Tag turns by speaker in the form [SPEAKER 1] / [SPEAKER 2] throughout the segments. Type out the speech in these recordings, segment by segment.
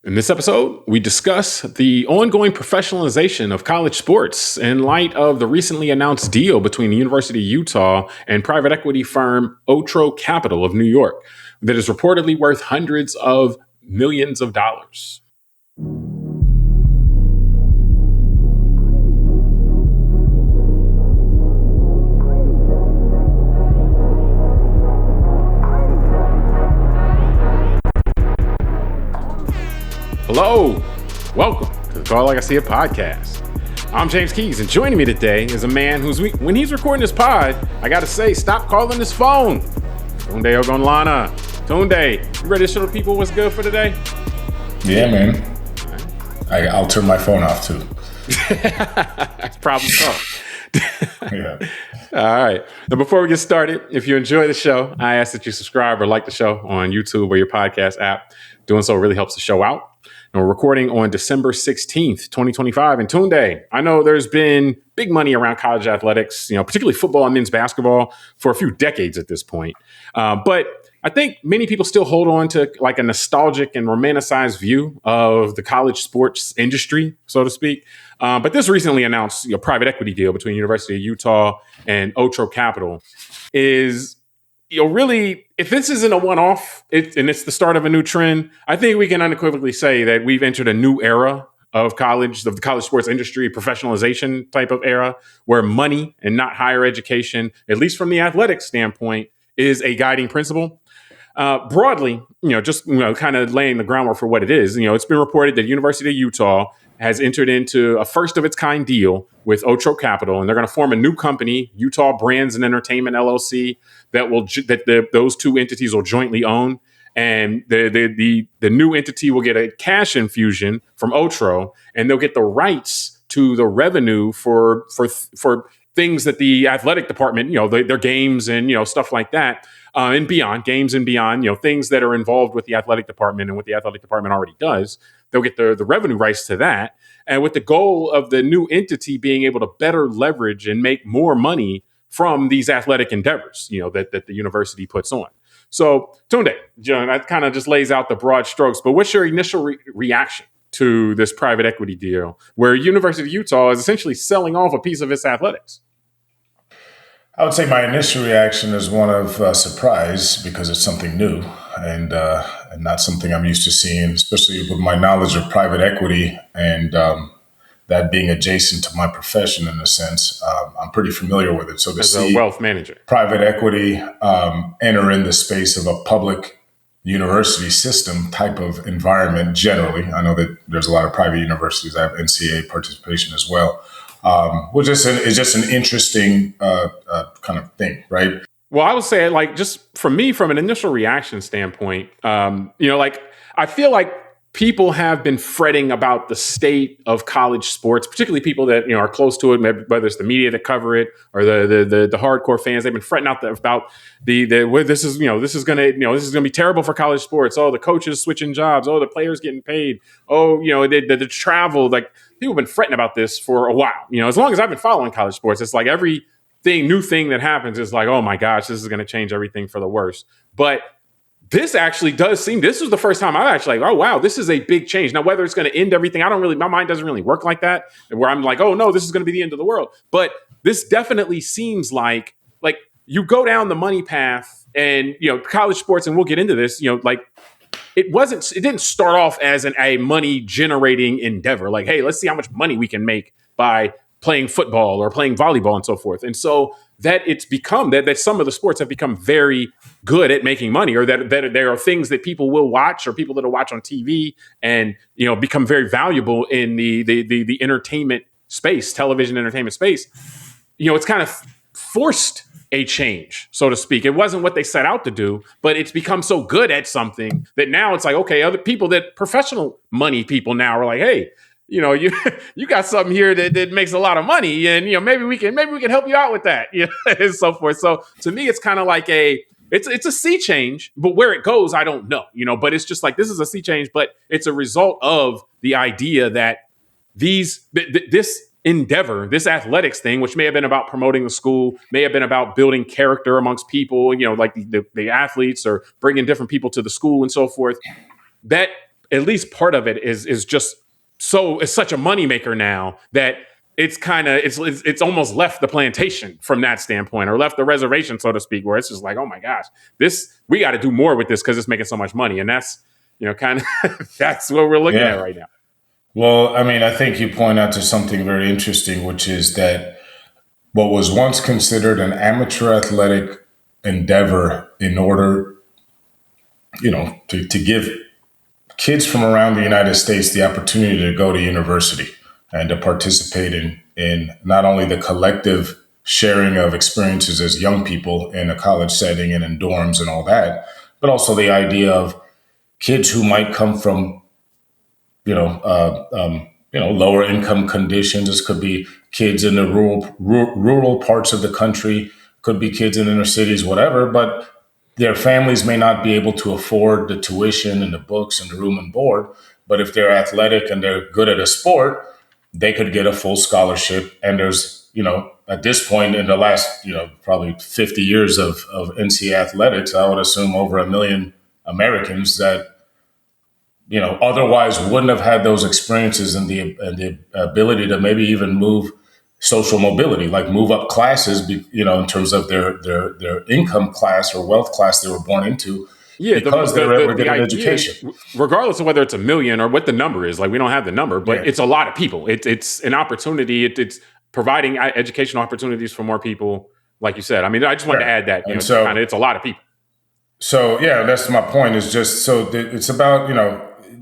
[SPEAKER 1] In this episode, we discuss the ongoing professionalization of college sports in light of the recently announced deal between the University of Utah and private equity firm Otro Capital of New York that is reportedly worth hundreds of millions of dollars. Hello, welcome to the Call Like I See It podcast. I'm James Keys, and joining me today is a man who's, when he's recording this pod, I gotta say, stop calling his phone. Tunde Ogunlana. Tunde, you ready to show the people what's good for today?
[SPEAKER 2] Yeah, man. I'll turn my phone off too.
[SPEAKER 1] That's problem solved.
[SPEAKER 2] Yeah.
[SPEAKER 1] All right. Now, before we get started, if you enjoy the show, I ask that you subscribe or like the show on YouTube or your podcast app. Doing so really helps the show out. And we're recording on December 16th, 2025. And Tunde, I know there's been big money around college athletics, particularly football and men's basketball for a few decades at this point. But I think many people still hold on to like a nostalgic and romanticized view of the college sports industry, so to speak. But this recently announced private equity deal between University of Utah and Otro Capital is really, if this isn't a one-off and it's the start of a new trend, I think we can unequivocally say that we've entered a new era of the college sports industry, professionalization type of era, where money and not higher education, at least from the athletic standpoint, is a guiding principle. Broadly, kind of laying the groundwork for what it is. It's been reported that University of Utah has entered into a first of its kind deal with Otro Capital, and they're going to form a new company, Utah Brands and Entertainment LLC, those two entities will jointly own. And the new entity will get a cash infusion from Otro, and they'll get the rights to the revenue for things that the athletic department, their games and stuff like that, and beyond, games and beyond, things that are involved with the athletic department and what the athletic department already does. They'll get the revenue rights to that, and with the goal of the new entity being able to better leverage and make more money from these athletic endeavors, that the university puts on. So, Tunde, John, that kind of just lays out the broad strokes. But what's your initial reaction to this private equity deal where University of Utah is essentially selling off a piece of its athletics?
[SPEAKER 2] I would say my initial reaction is one of surprise because it's something new and not something I'm used to seeing, especially with my knowledge of private equity and that being adjacent to my profession in a sense. I'm pretty familiar with it. So to see
[SPEAKER 1] a wealth manager,
[SPEAKER 2] private equity enter in the space of a public university system type of environment generally. I know that there's a lot of private universities that have NCAA participation as well. Which is just an interesting kind of thing, right?
[SPEAKER 1] Well, I would say, just for me, from an initial reaction standpoint, I feel like people have been fretting about the state of college sports, particularly people that are close to it, maybe whether it's the media that cover it or the hardcore fans. They've been fretting about where this is going to be terrible for college sports. Oh, the coaches switching jobs. Oh, the players getting paid. Oh, the travel. Like, people have been fretting about this for a while. As long as I've been following college sports, it's like new thing that happens is like, oh my gosh, this is going to change everything for the worse. But this actually does seem, this was the first time I'm actually like, oh, wow, this is a big change. Now, whether it's going to end everything, my mind doesn't really work like that, where I'm like, oh, no, this is going to be the end of the world. But this definitely seems like you go down the money path and, college sports, and we'll get into this, it didn't start off as a money generating endeavor. Like, hey, let's see how much money we can make by playing football or playing volleyball and so forth. And so that it's become that some of the sports have become very good at making money, or that there are things that people will watch, or people that will watch on TV and, become very valuable in the entertainment space, television entertainment space. It's kind of forced a change, so to speak. It wasn't what they set out to do, but it's become so good at something that now it's like, okay, other people, that professional money people now are like, hey, you got something here that makes a lot of money, and maybe we can help you out with that, and so forth. So to me, it's kind of like it's a sea change, but where it goes, I don't know, But it's just like, this is a sea change, but it's a result of the idea that this endeavor, this athletics thing, which may have been about promoting the school, may have been about building character amongst people, like the athletes, or bringing different people to the school and so forth, that at least part of it is just it's such a moneymaker now that it's almost left the plantation from that standpoint, or left the reservation, so to speak, where it's just like, oh my gosh, we got to do more with this because it's making so much money. And that's, kind of that's what we're looking at
[SPEAKER 2] Yeah.
[SPEAKER 1] right now.
[SPEAKER 2] Well, I mean, I think you point out to something very interesting, which is that what was once considered an amateur athletic endeavor in order, to give kids from around the United States the opportunity to go to university and to participate in not only the collective sharing of experiences as young people in a college setting and in dorms and all that, but also the idea of kids who might come from, lower income conditions. This could be kids in the rural parts of the country, could be kids in inner cities, whatever, but their families may not be able to afford the tuition and the books and the room and board. But if they're athletic and they're good at a sport, they could get a full scholarship. And there's, at this point in the last, probably 50 years of NCAA athletics, I would assume over 1 million Americans that, otherwise wouldn't have had those experiences and the ability to maybe even move social mobility, like move up classes, in terms of their income class or wealth class they were born into,
[SPEAKER 1] Yeah,
[SPEAKER 2] because they were able to get an
[SPEAKER 1] idea,
[SPEAKER 2] education.
[SPEAKER 1] regardless of whether it's 1 million or what the number is, like we don't have the number, but
[SPEAKER 2] Yeah.
[SPEAKER 1] it's a lot of people. It's an opportunity. It's providing educational opportunities for more people. Like you said, I mean, I just wanted to add that,
[SPEAKER 2] And so,
[SPEAKER 1] it's a lot of people.
[SPEAKER 2] So yeah, that's my point. Is just so it's about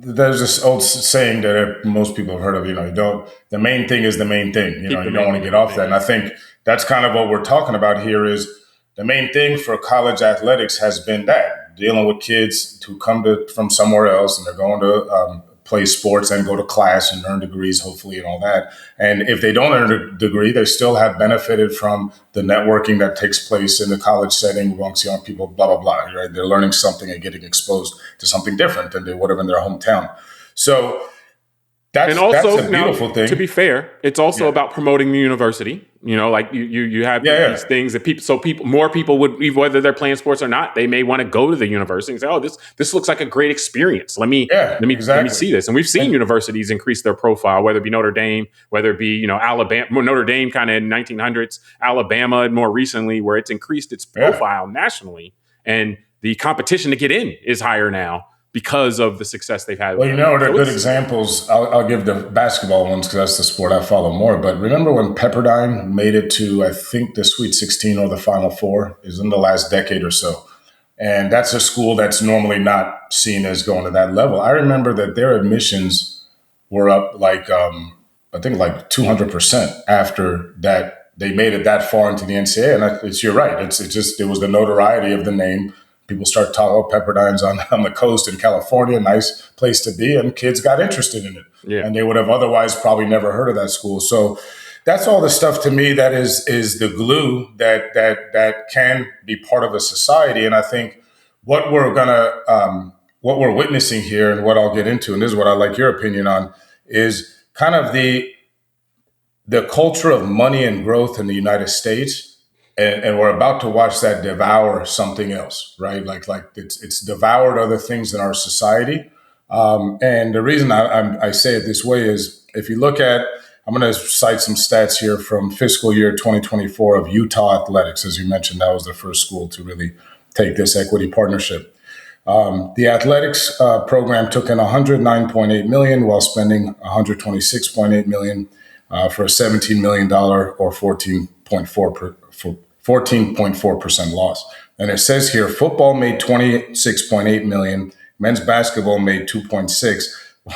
[SPEAKER 2] there's this old saying that most people have heard of. You don't. The main thing is the main thing. You don't want to get off that. And I think that's kind of what we're talking about here. Is the main thing for college athletics has been that dealing with kids who come from somewhere else and they're going to play sports and go to class and earn degrees, hopefully, and all that. And if they don't earn a degree, they still have benefited from the networking that takes place in the college setting amongst young people, blah, blah, blah, right? They're learning something and getting exposed to something different than they would have in their hometown. So that's a beautiful thing.
[SPEAKER 1] To be fair, it's also about promoting the university. Like you have these things that more people would, whether they're playing sports or not, they may want to go to the university and say, "Oh, this looks like a great experience. Let me see this." And we've seen universities increase their profile, whether it be Notre Dame, whether it be Alabama, Notre Dame kind of in 1900s, Alabama, and more recently, where it's increased its profile nationally, and the competition to get in is higher now because of the success they've had.
[SPEAKER 2] Well, they're good examples. I'll give the basketball ones because that's the sport I follow more. But remember when Pepperdine made it to, I think, the Sweet 16 or the Final Four? Is in the last decade or so. And that's a school that's normally not seen as going to that level. I remember that their admissions were up I think 200% after that. They made it that far into the NCAA. And you're right. It was the notoriety of the name. People start talking about Pepperdine's on the coast in California, nice place to be, and kids got interested in it.
[SPEAKER 1] Yeah.
[SPEAKER 2] And they would have otherwise probably never heard of that school. So that's all the stuff to me that is the glue that can be part of a society. And I think what we're witnessing here, and what I'll get into, and this is what I'd like your opinion on, is kind of the culture of money and growth in the United States. And we're about to watch that devour something else, right? Like it's devoured other things in our society. And the reason I say it this way is, if you look at, I'm going to cite some stats here from fiscal year 2024 of Utah athletics. As you mentioned, that was the first school to really take this equity partnership. The athletics program took in $109.8 million while spending $126.8 million for a $17 million or 14.4% loss. And it says here, football made $26.8 million, men's basketball made $2.6,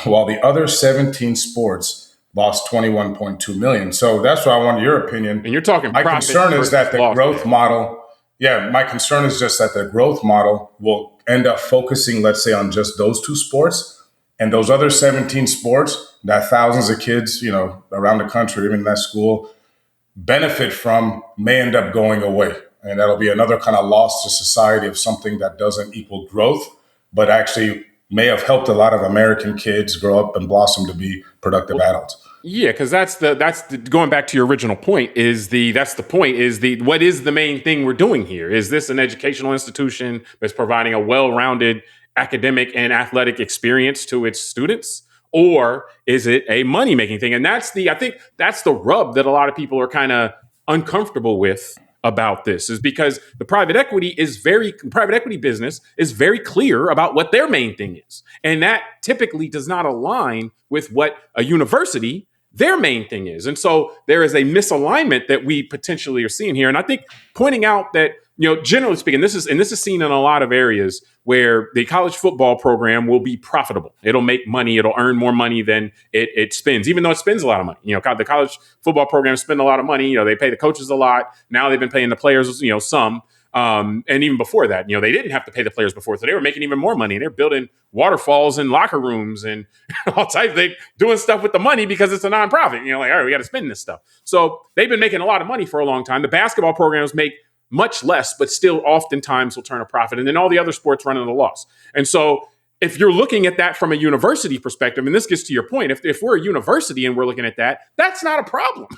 [SPEAKER 2] while the other 17 sports lost $21.2 million. So that's why I wanted your opinion.
[SPEAKER 1] And you're talking
[SPEAKER 2] my concern is that the growth model, my concern is just that the growth model will end up focusing, let's say, on just those two sports, and those other 17 sports that thousands of kids, around the country, even in that school, benefit from, may end up going away. And that'll be another kind of loss to society of something that doesn't equal growth, but actually may have helped a lot of American kids grow up and blossom to be productive adults.
[SPEAKER 1] Yeah, because that's going back to your original point, what is the main thing we're doing here? Is this an educational institution that's providing a well-rounded academic and athletic experience to its students? Or is it a money making thing? And I think that's the rub that a lot of people are kind of uncomfortable with about this, is because the private equity business is very clear about what their main thing is. And that typically does not align with what a university, their main thing is. And so there is a misalignment that we potentially are seeing here. And I think pointing out that, generally speaking, this is seen in a lot of areas where the college football program will be profitable. It'll make money. It'll earn more money than it spends, even though it spends a lot of money. The college football program spend a lot of money. They pay the coaches a lot. Now they've been paying the players, some. And even before that, they didn't have to pay the players before, so they were making even more money. They're building waterfalls and locker rooms and all types. They doing stuff with the money because it's a nonprofit. All right, we got to spend this stuff. So they've been making a lot of money for a long time. The basketball programs make much less, but still oftentimes will turn a profit. And then all the other sports run at a loss. And so if you're looking at that from a university perspective, and this gets to your point, if we're a university and we're looking at that, that's not a problem.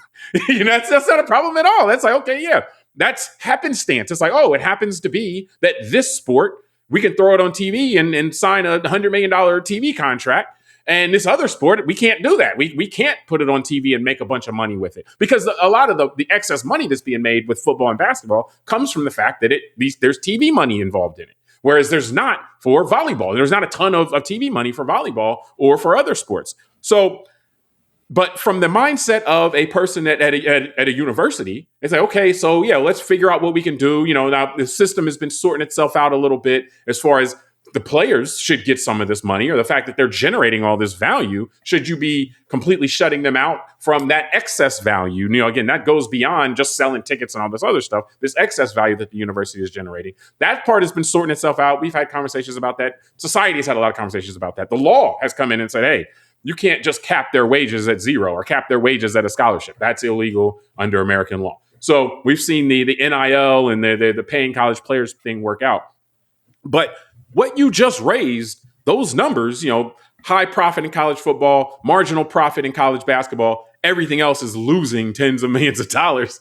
[SPEAKER 1] That's not a problem at all. That's like, okay, yeah, that's happenstance. It's like, oh, it happens to be that this sport, we can throw it on TV and sign a $100 million TV contract. And this other sport, we can't do that. We can't put it on TV and make a bunch of money with it, because a lot of the excess money that's being made with football and basketball comes from the fact that there's TV money involved in it, whereas there's not for volleyball. There's not a ton of TV money for volleyball or for other sports. So, but from the mindset of a person at a university, it's like, okay, so yeah, let's figure out what we can do. Now the system has been sorting itself out a little bit as far as the players should get some of this money, or the fact that they're generating all this value. Should you be completely shutting them out from that excess value? Again, that goes beyond just selling tickets and all this other stuff. This excess value that the university is generating, that part has been sorting itself out. We've had conversations about that. Society has had a lot of conversations about that. The law has come in and said, hey, you can't just cap their wages at zero or cap their wages at a scholarship. That's illegal under American law. So we've seen the NIL and the paying college players thing work out. But what you just raised, those numbers, high profit in college football, marginal profit in college basketball, everything else is losing tens of millions of dollars.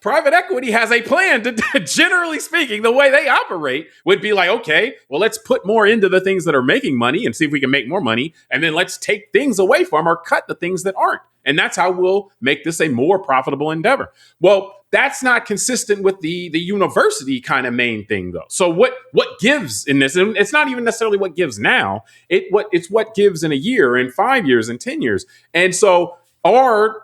[SPEAKER 1] Private equity has a plan to, generally speaking, the way they operate would be like, okay, well, let's put more into the things that are making money and see if we can make more money. And then let's take things away from or cut the things that aren't. And that's how we'll make this a more profitable endeavor. Well, that's not consistent with the university kind of main thing, though. So what gives in this? And it's not even necessarily what gives now. It's what gives in a year, in 5 years, in 10 years. And so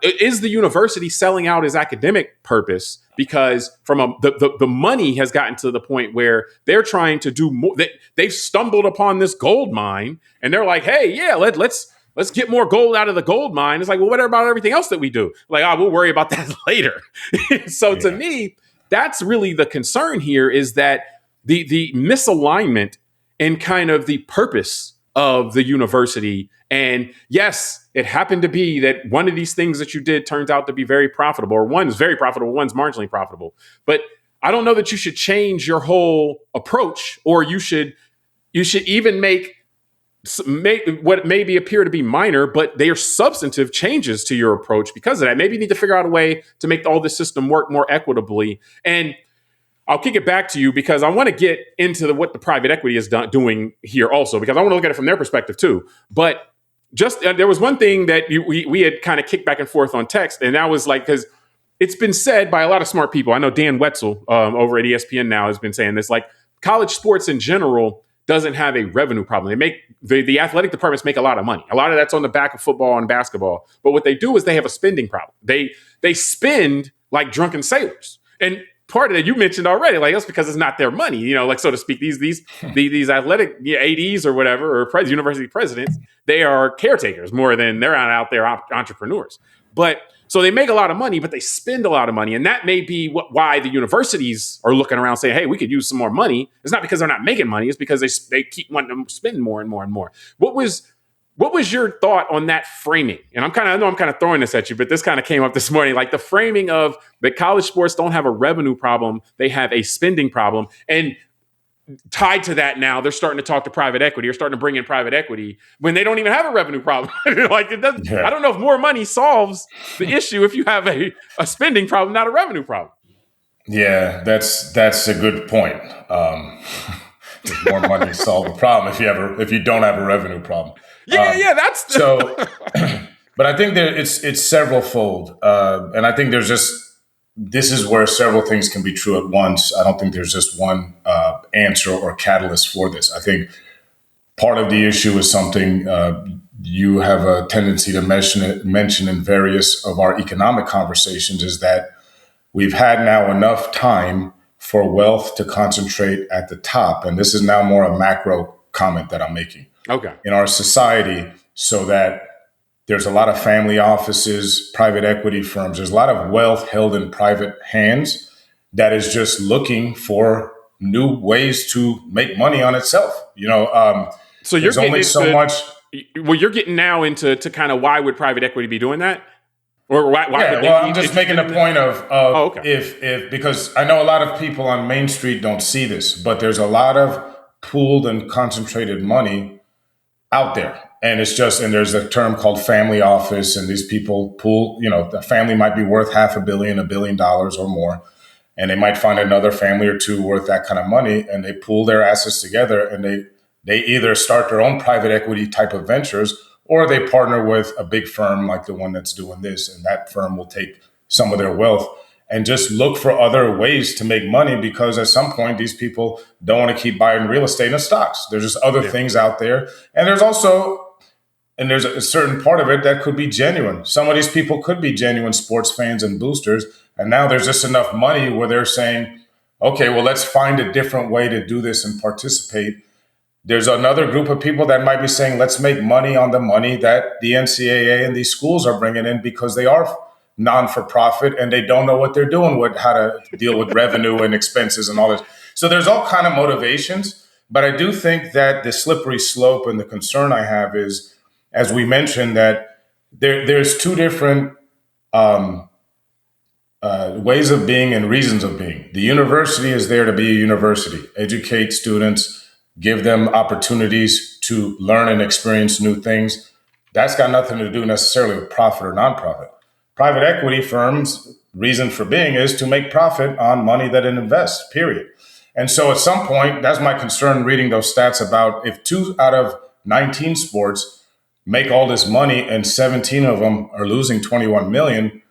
[SPEAKER 1] is the university selling out its academic purpose because the money has gotten to the point where they're trying to do more? They've stumbled upon this gold mine and they're like, hey, yeah, let's get more gold out of the gold mine. It's like, well, what about everything else that we do? Like, we'll worry about that later. So to me, that's really the concern here, is that the misalignment in kind of the purpose of the university. And yes, it happened to be that one of these things that you did turns out to be very profitable, or one is very profitable, one's marginally profitable. But I don't know that you should change your whole approach, or you should even make what maybe appear to be minor, but they are substantive changes to your approach because of that. Maybe you need to figure out a way to make all this system work more equitably. And I'll kick it back to you because I want to get into what the private equity is doing here also, because I want to look at it from their perspective too. But just there was one thing that we had kind of kicked back and forth on text, and that was like, because it's been said by a lot of smart people. I know Dan Wetzel over at ESPN now has been saying this, like, college sports in general doesn't have a revenue problem. They make the athletic departments make a lot of money. A lot of that's on the back of football and basketball. But what they do is they have a spending problem. They spend like drunken sailors. And part of that you mentioned already, like, that's because it's not their money, like, so to speak. These athletic ADs or whatever, or university presidents, they are caretakers more than they're out there entrepreneurs. But so they make a lot of money, but they spend a lot of money. And that may be why the universities are looking around saying, hey, we could use some more money. It's not because they're not making money. It's because they keep wanting to spend more and more and more. What was your thought on that framing? And I know I'm kind of throwing this at you, but this kind of came up this morning, like the framing of that college sports don't have a revenue problem. They have a spending problem. And tied to that, now they're starting to talk to private equity, or starting to bring in private equity when they don't even have a revenue problem. Like, it doesn't. Yeah. I don't know if more money solves the issue if you have a spending problem, not a revenue problem.
[SPEAKER 2] Yeah, that's a good point. Because more money solve the problem if you don't have a revenue problem.
[SPEAKER 1] Yeah, that's
[SPEAKER 2] So, but I think that it's several fold, and I think there's just this is where several things can be true at once. I don't think there's just one answer or catalyst for this. I think part of the issue is something you have a tendency to mention in various of our economic conversations is that we've had now enough time for wealth to concentrate at the top. And this is now more a macro comment that I'm making
[SPEAKER 1] okay.
[SPEAKER 2] in our society, so that there's a lot of family offices, private equity firms. There's a lot of wealth held in private hands that is just looking for new ways to make money on itself.
[SPEAKER 1] So you're
[SPEAKER 2] there's
[SPEAKER 1] getting
[SPEAKER 2] only so much.
[SPEAKER 1] well, you're getting now into kind of why would private equity be doing that, or why
[SPEAKER 2] Yeah,
[SPEAKER 1] would they
[SPEAKER 2] well,
[SPEAKER 1] be
[SPEAKER 2] I'm just making a point of
[SPEAKER 1] Oh, okay.
[SPEAKER 2] if because I know a lot of people on Main Street don't see this, but there's a lot of pooled and concentrated money out there. And and there's a term called family office, and these people pool, the family might be worth $500 million, $1 billion or more. And they might find another family or two worth that kind of money, and they pool their assets together, and they either start their own private equity type of ventures, or they partner with a big firm like the one that's doing this, and that firm will take some of their wealth and just look for other ways to make money, because at some point these people don't want to keep buying real estate and stocks. There's just other things out there. And there's a certain part of it that could be genuine. Some of these people could be genuine sports fans and boosters. And now there's just enough money where they're saying, okay, well, let's find a different way to do this and participate. There's another group of people that might be saying, let's make money on the money that the NCAA and these schools are bringing in, because they are non-for-profit and they don't know what they're doing with how to deal with revenue and expenses and all this. So there's all kind of motivations. But I do think that the slippery slope and the concern I have is, as we mentioned, that there's two different ways of being and reasons of being. The university is there to be a university, educate students, give them opportunities to learn and experience new things. That's got nothing to do necessarily with profit or nonprofit. Private equity firms' reason for being is to make profit on money that it invests, period. And so at some point, that's my concern reading those stats about if 2 out of 19 sports make all this money and 17 of them are losing 21 million,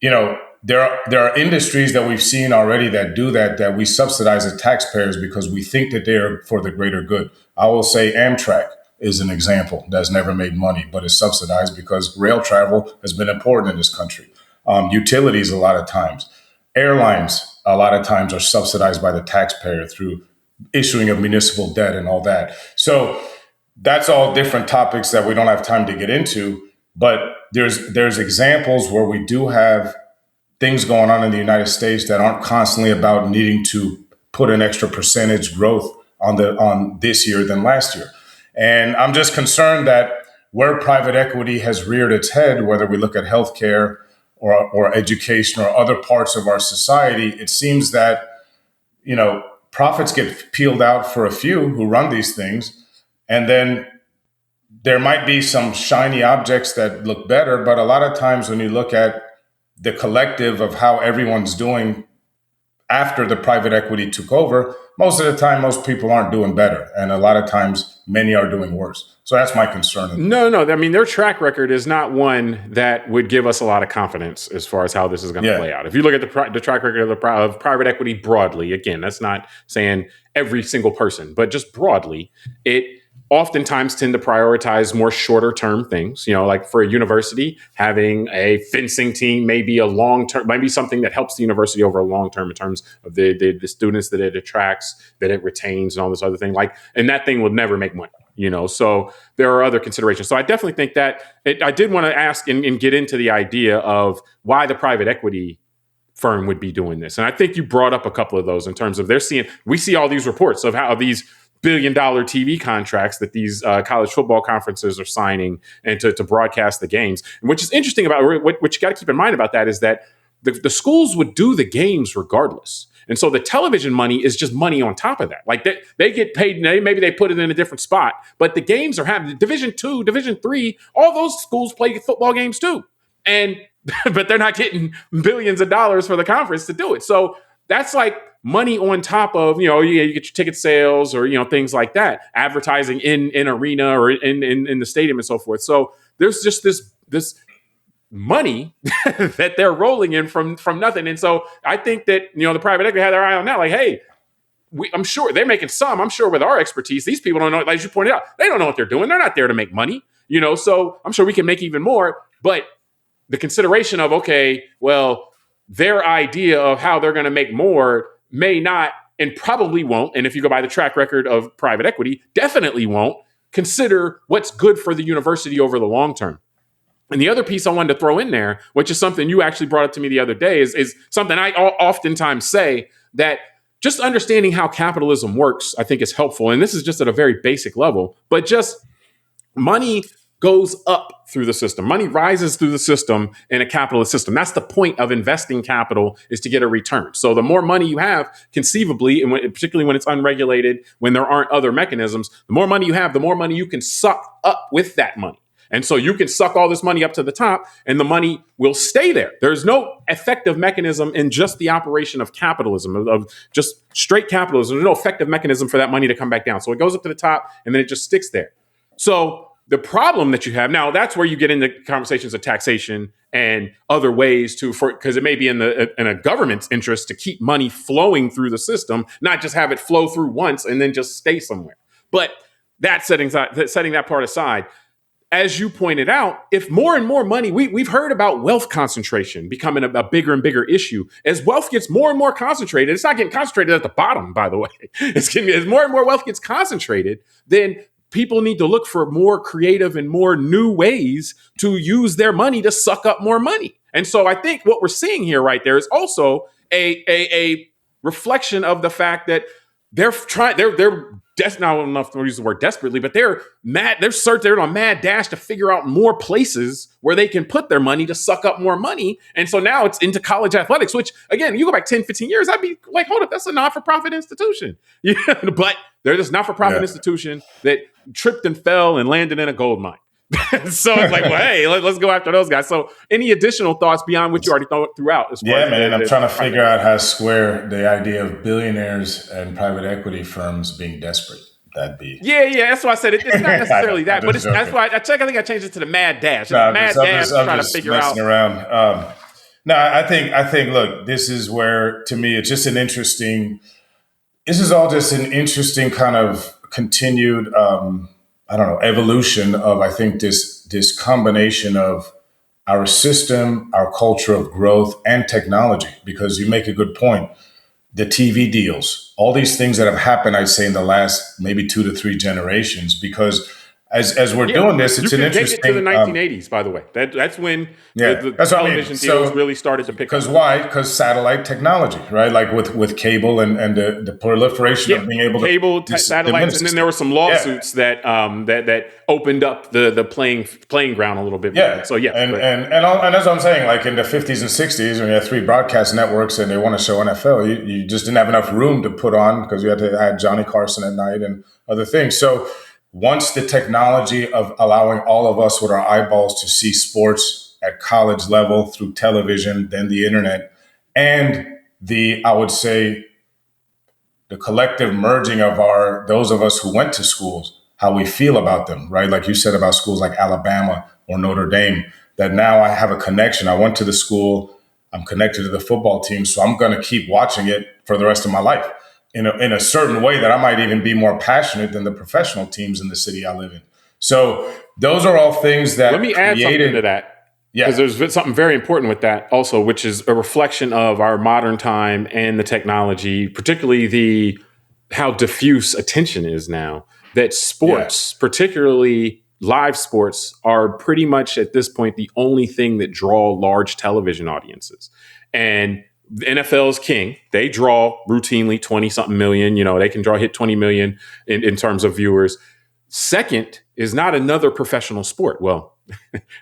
[SPEAKER 2] there are industries that we've seen already that do that we subsidize as taxpayers because we think that they're for the greater good. I will say Amtrak is an example that's never made money, but is subsidized because rail travel has been important in this country. Utilities, a lot of times. Airlines, a lot of times, are subsidized by the taxpayer through issuing of municipal debt and all that. So that's all different topics that we don't have time to get into. But there's examples where we do have things going on in the United States that aren't constantly about needing to put an extra percentage growth on this year than last year. And I'm just concerned that where private equity has reared its head, whether we look at healthcare or education or other parts of our society, it seems that, profits get peeled out for a few who run these things. And then there might be some shiny objects that look better. But a lot of times when you look at the collective of how everyone's doing after the private equity took over, most of the time, most people aren't doing better. And a lot of times, many are doing worse. So that's my concern.
[SPEAKER 1] No. I mean, their track record is not one that would give us a lot of confidence as far as how this is going to play out. If you look at the track record of private equity broadly, again, that's not saying every single person, but just broadly, it oftentimes tend to prioritize more shorter term things. Like for a university, having a fencing team may be a long term, might be something that helps the university over a long term in terms of the students that it attracts, that it retains, and all this other thing. And that thing will never make money. So there are other considerations. So I definitely think that I did want to ask and get into the idea of why the private equity firm would be doing this. And I think you brought up a couple of those in terms of we see all these reports of how these billion-dollar TV contracts that these college football conferences are signing and to broadcast the games. And which is interesting about what you got to keep in mind about that is that the schools would do the games regardless. And so the television money is just money on top of that. Like they get paid, maybe they put it in a different spot, but the games are happening. Division II, Division III, all those schools play football games too. And but they're not getting billions of dollars for the conference to do it. So that's like money on top of, you get your ticket sales or, things like that, advertising in arena or in the stadium and so forth. So there's just this money that they're rolling in from nothing. And so I think that, the private equity had their eye on that. Like, hey, I'm sure they're making some. I'm sure with our expertise, these people don't know, like you pointed out, they don't know what they're doing. They're not there to make money, so I'm sure we can make even more. But the consideration of, okay, well, their idea of how they're going to make more may not and probably won't. And if you go by the track record of private equity, definitely won't consider what's good for the university over the long term. And the other piece I wanted to throw in there, which is something you actually brought up to me the other day, is something I oftentimes say, that just understanding how capitalism works, I think, is helpful. And this is just at a very basic level, but just money goes up through the system. Money rises through the system in a capitalist system. That's the point of investing capital, is to get a return. So the more money you have, conceivably, and particularly when it's unregulated, when there aren't other mechanisms, the more money you have, the more money you can suck up with that money. And so you can suck all this money up to the top and the money will stay there. There's no effective mechanism in just the operation of capitalism, of just straight capitalism. There's no effective mechanism for that money to come back down. So it goes up to the top and then it just sticks there. So the problem that you have now, that's where you get into conversations of taxation and other ways because it may be in a government's interest to keep money flowing through the system, not just have it flow through once and then just stay somewhere. But setting that part aside, as you pointed out, if more and more money, we've heard about wealth concentration becoming a bigger and bigger issue. As wealth gets more and more concentrated, it's not getting concentrated at the bottom, by the way. As more and more wealth gets concentrated, then people need to look for more creative and more new ways to use their money to suck up more money. And so I think what we're seeing here right there is also a reflection of the fact that they're not enough to use the word desperately, but they're mad. They're on a mad dash to figure out more places where they can put their money to suck up more money. And so now it's into college athletics, which, again, you go back 10, 15 years, I'd be like, hold up, that's a not-for-profit institution. Yeah, but they're this not-for-profit institution that tripped and fell and landed in a gold mine. So it's like, well, hey, let's go after those guys. So any additional thoughts beyond what you already threw out?
[SPEAKER 2] I'm trying to figure out how to square the idea of billionaires and private equity firms being desperate. That'd be
[SPEAKER 1] that's why I said it's not necessarily that, but that's why I think I changed it to the mad dash. Mad dash trying to figure out.
[SPEAKER 2] Around. No, I think. Look, this is where, to me, it's just an interesting. This is all just an interesting kind of continued. Evolution of, I think, this combination of our system, our culture of growth, and technology. Because you make a good point. The TV deals, all these things that have happened, I'd say, in the last maybe 2 to 3 generations. Because as we're doing this, it's an interesting.
[SPEAKER 1] Take it to the 1980s, by the way. That's when the television deals really started to pick up.
[SPEAKER 2] Because why? Because satellite technology, right? Like with cable and the proliferation of being able to
[SPEAKER 1] cable satellites, and then there were some lawsuits that opened up the playing ground a little bit more.
[SPEAKER 2] Yeah. So and as I'm saying, like in the 50s and 60s, when you had 3 broadcast networks and they want to show NFL, you just didn't have enough room to put on because you had to add Johnny Carson at night and other things. So once the technology of allowing all of us with our eyeballs to see sports at college level through television, then the internet, and I would say, the collective merging of those of us who went to schools, how we feel about them, right? Like you said about schools like Alabama or Notre Dame, that now I have a connection. I went to the school, I'm connected to the football team, so I'm going to keep watching it for the rest of my life. In a certain way that I might even be more passionate than the professional teams in the city I live in. So those are all things that
[SPEAKER 1] let me add something to that. Yeah, because there's something very important with that also, which is a reflection of our modern time and the technology, particularly how diffuse attention is now. That sports, particularly live sports, are pretty much at this point the only thing that draw large television audiences. And the NFL is king. They draw routinely 20-something million. They can hit 20 million in terms of viewers. Second is not another professional sport. Well,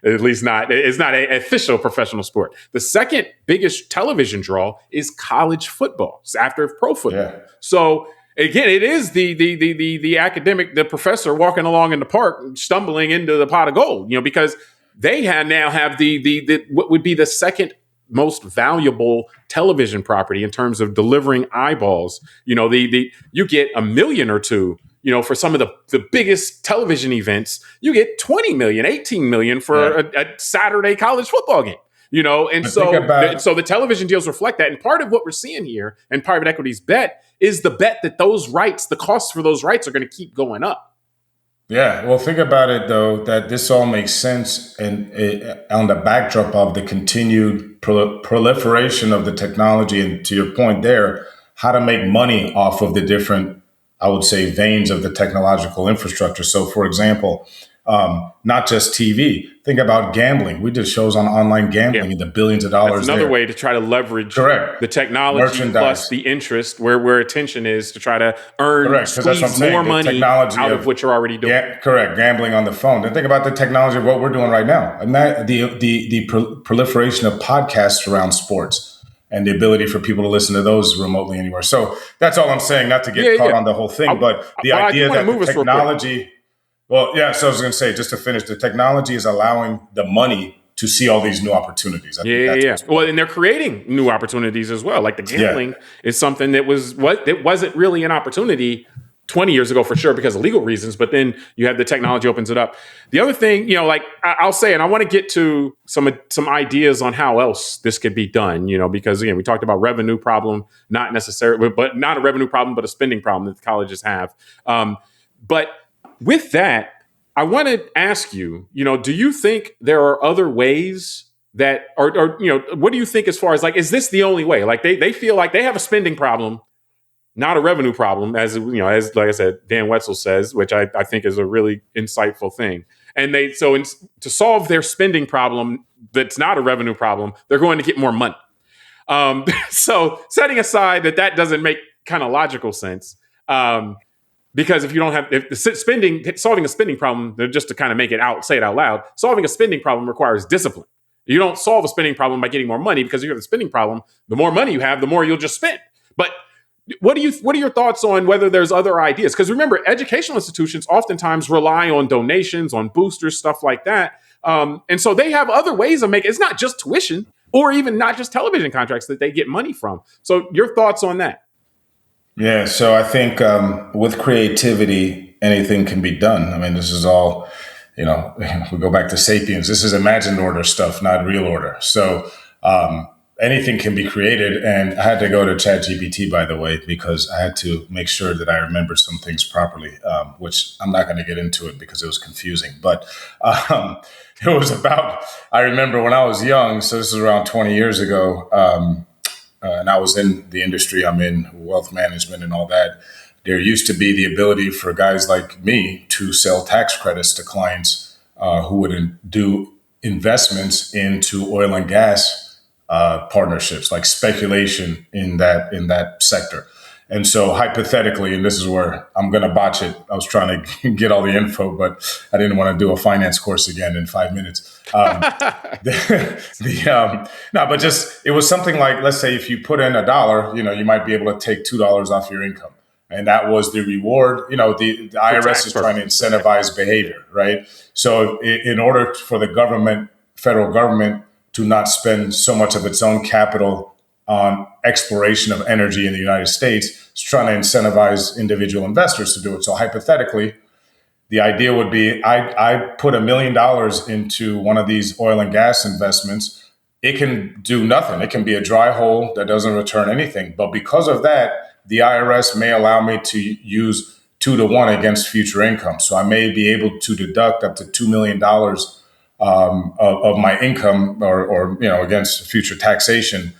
[SPEAKER 1] at least it's not an official professional sport. The second biggest television draw is college football. It's after pro football. Yeah. So again, it is the academic, the professor walking along in the park, stumbling into the pot of gold. Because they now have the what would be the second most valuable television property in terms of delivering eyeballs. You know, you get a million or two, you know, for some of the biggest television events. You get 20 million, 18 million for a Saturday college football game. You know, and so the television deals reflect that. And part of what we're seeing here and private equity's bet is the bet that those rights, the costs for those rights are going to keep going up.
[SPEAKER 2] Yeah, well, think about it, though, that this all makes sense on the backdrop of the continued proliferation of the technology. And to your point there, how to make money off of the different, I would say, veins of the technological infrastructure. So, for example, not just TV. Think about gambling. We did shows on online gambling in the billions of dollars.
[SPEAKER 1] That's another way to try to leverage the technology plus the interest where attention is to try to squeeze more money out of what you're already doing.
[SPEAKER 2] Yeah, correct. Gambling on the phone. And think about the technology of what we're doing right now. And that the proliferation of podcasts around sports and the ability for people to listen to those remotely anywhere. So that's all I'm saying, not to get caught on the whole thing, but the idea that the technology... Well, yeah, so I was going to say, just to finish, the technology is allowing the money to see all these new opportunities.
[SPEAKER 1] Well, and they're creating new opportunities as well. Like the gambling is something that wasn't really an opportunity 20 years ago for sure because of legal reasons, but then you have the technology opens it up. The other thing, you know, like I'll say, and I want to get to some ideas on how else this could be done, you know, because again, we talked about revenue problem, not necessarily, but not a revenue problem, but a spending problem that the colleges have. But with that, I want to ask you, you know, do you think there are other ways that or you know, what do you think as far as like, is this the only way? Like they feel like they have a spending problem, not a revenue problem, as you know, as like I said, Dan Wetzel says, which I think is a really insightful thing. And to solve their spending problem that's not a revenue problem, they're going to get more money. So setting aside that doesn't make kind of logical sense. Because if you don't have solving a spending problem, just to kind of say it out loud, solving a spending problem requires discipline. You don't solve a spending problem by getting more money, because if you have a spending problem, the more money you have, the more you'll just spend. But what are your thoughts on whether there's other ideas? Because remember, educational institutions oftentimes rely on donations, on boosters, stuff like that. And so they have other ways of making, it's not just tuition or even not just television contracts that they get money from. So your thoughts on that?
[SPEAKER 2] Yeah, so I think with creativity, anything can be done. I mean, this is all, you know, we go back to Sapiens. This is imagined order stuff, not real order. So anything can be created. And I had to go to ChatGPT, by the way, because I had to make sure that I remembered some things properly, which I'm not going to get into it because it was confusing. But it was about, I remember when I was young, so this is around 20 years ago, and I was in the industry I'm in, wealth management and all that. There used to be the ability for guys like me to sell tax credits to clients who would do investments into oil and gas partnerships, like speculation in that sector. And so hypothetically, and this is where I'm going to botch it, I was trying to get all the info, but I didn't want to do a finance course again in 5 minutes. No, but just, it was something like, let's say if you put in $1, you know, you might be able to take $2 off your income. And that was the reward. You know, the IRS is trying to incentivize behavior, right? So in order for the federal government to not spend so much of its own capital on exploration of energy in the United States, it's trying to incentivize individual investors to do it. So hypothetically, the idea would be I put $1 million into one of these oil and gas investments. It can do nothing. It can be a dry hole that doesn't return anything. But because of that, the IRS may allow me to use 2-to-1 against future income. So I may be able to deduct up to $2 million of my income or you know, against future taxation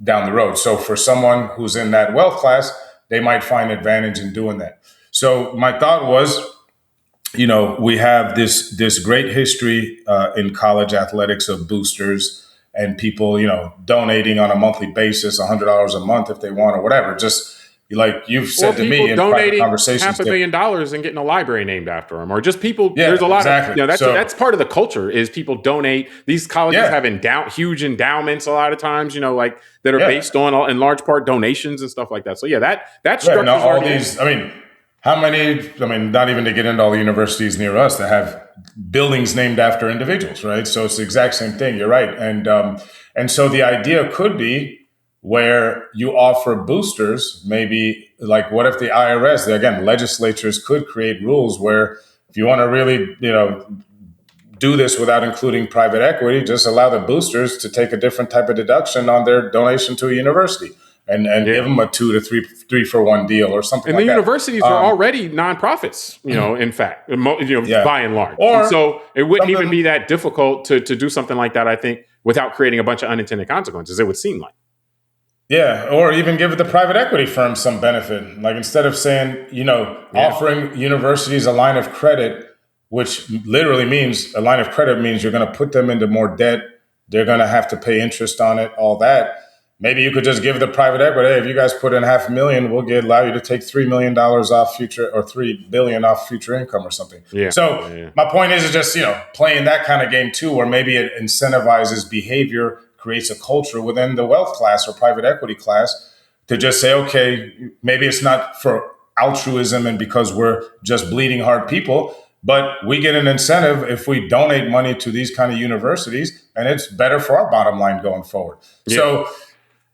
[SPEAKER 2] down the road. So for someone who's in that wealth class, they might find advantage in doing that. So my thought was, you know, we have this great history in college athletics of boosters and people, you know, donating on a monthly basis, $100 a month if they want or whatever. Just like you've said to me in private conversations,
[SPEAKER 1] $500,000 and getting a library named after them, or just people. Yeah, there's a lot of, you know, that's part of the culture is people donate. These colleges have huge endowments a lot of times, you know, like that are based on in large part donations and stuff like that. So that structure.
[SPEAKER 2] All these, I mean, how many? I mean, not even to get into all the universities near us that have buildings named after individuals, right? So it's the exact same thing. You're right, and And so the idea could be where you offer boosters, maybe like what if the IRS, again, legislatures could create rules where if you want to really, do this without including private equity, just allow the boosters to take a different type of deduction on their donation to a university and give them a 2 to 3 for one deal or something
[SPEAKER 1] and
[SPEAKER 2] like
[SPEAKER 1] the
[SPEAKER 2] that.
[SPEAKER 1] universities are already nonprofits, in fact, by and large.
[SPEAKER 2] Or
[SPEAKER 1] and so it wouldn't even be that difficult to do something like that, I think, without creating a bunch of unintended consequences, it would seem like.
[SPEAKER 2] Yeah, or even give the private equity firm some benefit. Like instead of saying, offering universities a line of credit, which literally means a line of credit means you're going to put them into more debt. They're going to have to pay interest on it, all that. Maybe you could just give the private equity, hey, if you guys put in $500,000, we'll allow you to take $3 million off future, or $3 billion off future income or something. My point is just, playing that kind of game too, where maybe it incentivizes behavior, creates a culture within the wealth class or private equity class to just say, okay, maybe it's not for altruism and because we're just bleeding heart people, but we get an incentive if we donate money to these kind of universities, and it's better for our bottom line going forward. Yeah. So,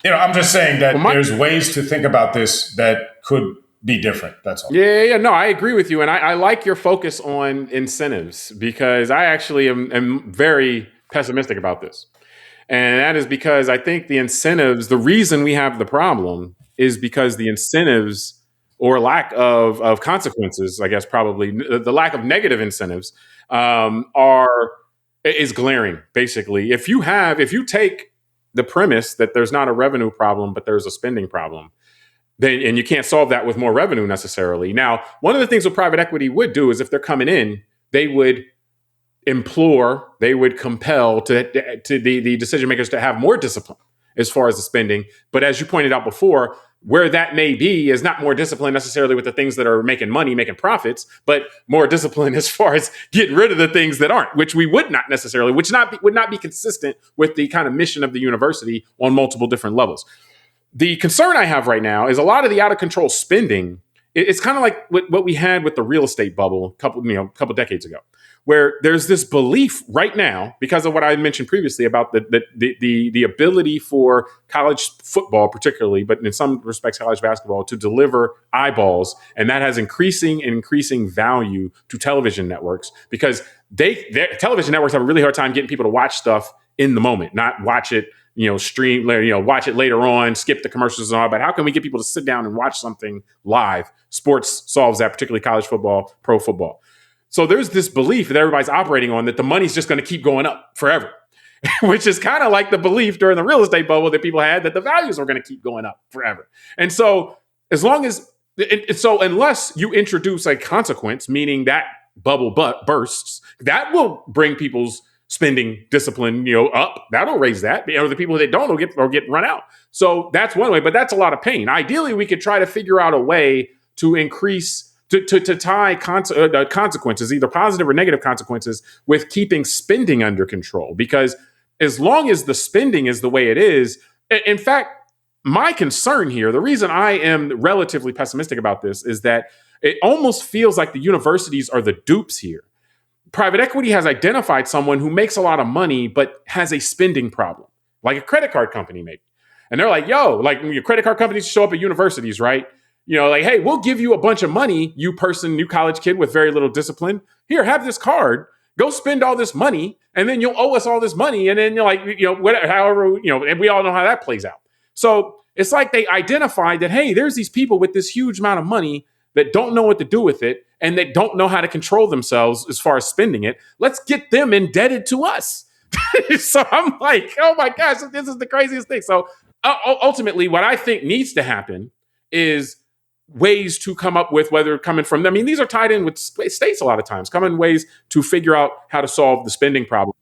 [SPEAKER 2] I'm just saying that there's ways to think about this that could be different. That's all.
[SPEAKER 1] Yeah. No, I agree with you. And I like your focus on incentives, because I actually am very pessimistic about this. And that is because I think the incentives, the reason we have the problem is because the incentives, or lack of consequences, I guess probably the lack of negative incentives, is glaring. Basically, if you take the premise that there's not a revenue problem, but there's a spending problem, then, and you can't solve that with more revenue necessarily. Now, one of the things what private equity would do is if they're coming in, they would implore, they would compel to the decision makers to have more discipline as far as the spending. But as you pointed out before, where that may be is not more discipline necessarily with the things that are making money, making profits, but more discipline as far as getting rid of the things that aren't, which we would not necessarily, would not be consistent with the kind of mission of the university on multiple different levels. The concern I have right now is a lot of the out of control spending. It's kind of like what we had with the real estate bubble a couple decades ago, where there's this belief right now, because of what I mentioned previously about the ability for college football particularly, but in some respects college basketball, to deliver eyeballs. And that has increasing value to television networks, because television networks have a really hard time getting people to watch stuff in the moment, not watch it, stream, watch it later on, skip the commercials and all. But how can we get people to sit down and watch something live? Sports solves that, particularly college football, pro football. So there's this belief that everybody's operating on that the money's just going to keep going up forever, which is kind of like the belief during the real estate bubble that people had that the values were going to keep going up forever. And so unless you introduce a consequence, meaning that bubble bursts, that will bring people's spending discipline, up. That'll raise that. The people that don't will get run out. So that's one way, but that's a lot of pain. Ideally, we could try to figure out a way to increase, to tie consequences, either positive or negative consequences, with keeping spending under control. Because as long as the spending is the way it is, in fact, my concern here, the reason I am relatively pessimistic about this, is that it almost feels like the universities are the dupes here. Private equity has identified someone who makes a lot of money, but has a spending problem, like a credit card company maybe. And they're like, like your credit card companies show up at universities, right? Like, hey, we'll give you a bunch of money, you college kid with very little discipline. Here, have this card. Go spend all this money, and then you'll owe us all this money. And then you're like, whatever, however, and we all know how that plays out. So it's like they identified that, hey, there's these people with this huge amount of money that don't know what to do with it, and they don't know how to control themselves as far as spending it. Let's get them indebted to us. So I'm like, oh my gosh, this is the craziest thing. So ultimately, what I think needs to happen is ways to come up with, whether coming from them. I mean, these are tied in with states a lot of times, coming ways to figure out how to solve the spending problem.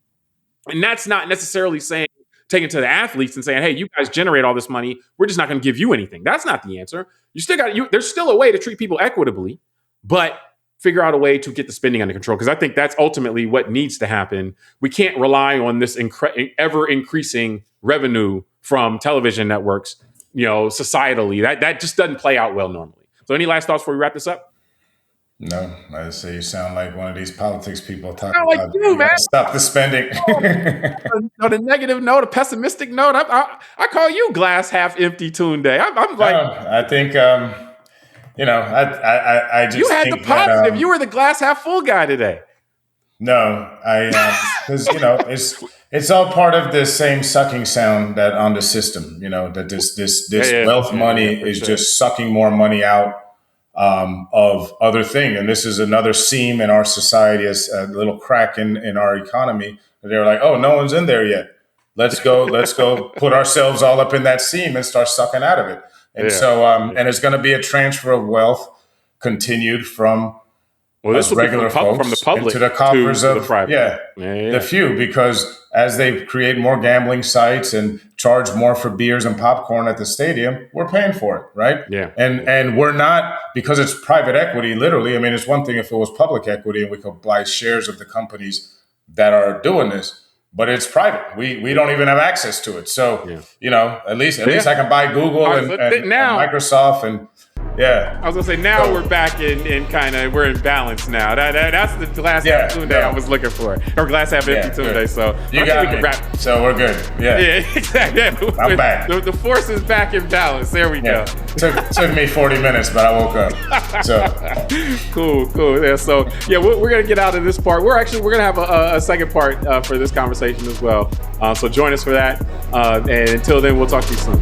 [SPEAKER 1] And that's not necessarily saying, taking to the athletes and saying, hey, you guys generate all this money, we're just not going to give you anything. That's not the answer. There's still a way to treat people equitably, but figure out a way to get the spending under control. Because I think that's ultimately what needs to happen. We can't rely on this ever increasing revenue from television networks, societally. That just doesn't play out well normally. So any last thoughts before we wrap this up?
[SPEAKER 2] No, I say you sound like one of these politics people talking
[SPEAKER 1] Not like
[SPEAKER 2] about
[SPEAKER 1] you,
[SPEAKER 2] we got
[SPEAKER 1] man.
[SPEAKER 2] to stop the spending.
[SPEAKER 1] On a negative note, a pessimistic note, I call you glass half empty Tunde. I'm like,
[SPEAKER 2] No, I think I
[SPEAKER 1] you
[SPEAKER 2] just
[SPEAKER 1] had the
[SPEAKER 2] think that
[SPEAKER 1] positive. You were the glass half full guy today.
[SPEAKER 2] no, I because it's all part of the same sucking sound that on the system. That this wealth money
[SPEAKER 1] For
[SPEAKER 2] is
[SPEAKER 1] sure.
[SPEAKER 2] just sucking more money out of other thing, and this is another seam in our society, as a little crack in our economy. They're like, oh, no one's in there yet. Let's go put ourselves all up in that seam and start sucking out of it. And
[SPEAKER 1] Yeah.
[SPEAKER 2] so, and it's going to be a transfer of wealth continued from
[SPEAKER 1] Well, this
[SPEAKER 2] us
[SPEAKER 1] will be from
[SPEAKER 2] regular
[SPEAKER 1] from the
[SPEAKER 2] folks into
[SPEAKER 1] public
[SPEAKER 2] the
[SPEAKER 1] to
[SPEAKER 2] coffers
[SPEAKER 1] the
[SPEAKER 2] of
[SPEAKER 1] private.
[SPEAKER 2] the few, because as they create more gambling sites and charge more for beers and popcorn at the stadium, we're paying for it, right?
[SPEAKER 1] Yeah.
[SPEAKER 2] And we're not, because it's private equity, literally. I mean, it's one thing if it was public equity and we could buy shares of the companies that are doing this, but it's private. We don't even have access to it. So,
[SPEAKER 1] Yeah.
[SPEAKER 2] at least I can buy Google
[SPEAKER 1] All right,
[SPEAKER 2] and,
[SPEAKER 1] so
[SPEAKER 2] and, and
[SPEAKER 1] now
[SPEAKER 2] Microsoft and yeah.
[SPEAKER 1] I was gonna say now
[SPEAKER 2] So,
[SPEAKER 1] we're back in kind of we're in balance now. That's the glass
[SPEAKER 2] Yeah,
[SPEAKER 1] half Tunde
[SPEAKER 2] no.
[SPEAKER 1] I was looking for, or glass half empty Tunde.
[SPEAKER 2] good.
[SPEAKER 1] So
[SPEAKER 2] You
[SPEAKER 1] I think
[SPEAKER 2] got
[SPEAKER 1] we can
[SPEAKER 2] me.
[SPEAKER 1] wrap.
[SPEAKER 2] So we're good. Yeah.
[SPEAKER 1] Yeah, exactly. Yeah.
[SPEAKER 2] I'm back.
[SPEAKER 1] The force is back in balance. There we
[SPEAKER 2] Yeah.
[SPEAKER 1] go.
[SPEAKER 2] Took me 40 minutes, but I woke up. So
[SPEAKER 1] Cool. Yeah. So yeah, we're gonna get out of this part. We're gonna have a second part for this conversation as well. So join us for that. And until then, we'll talk to you soon.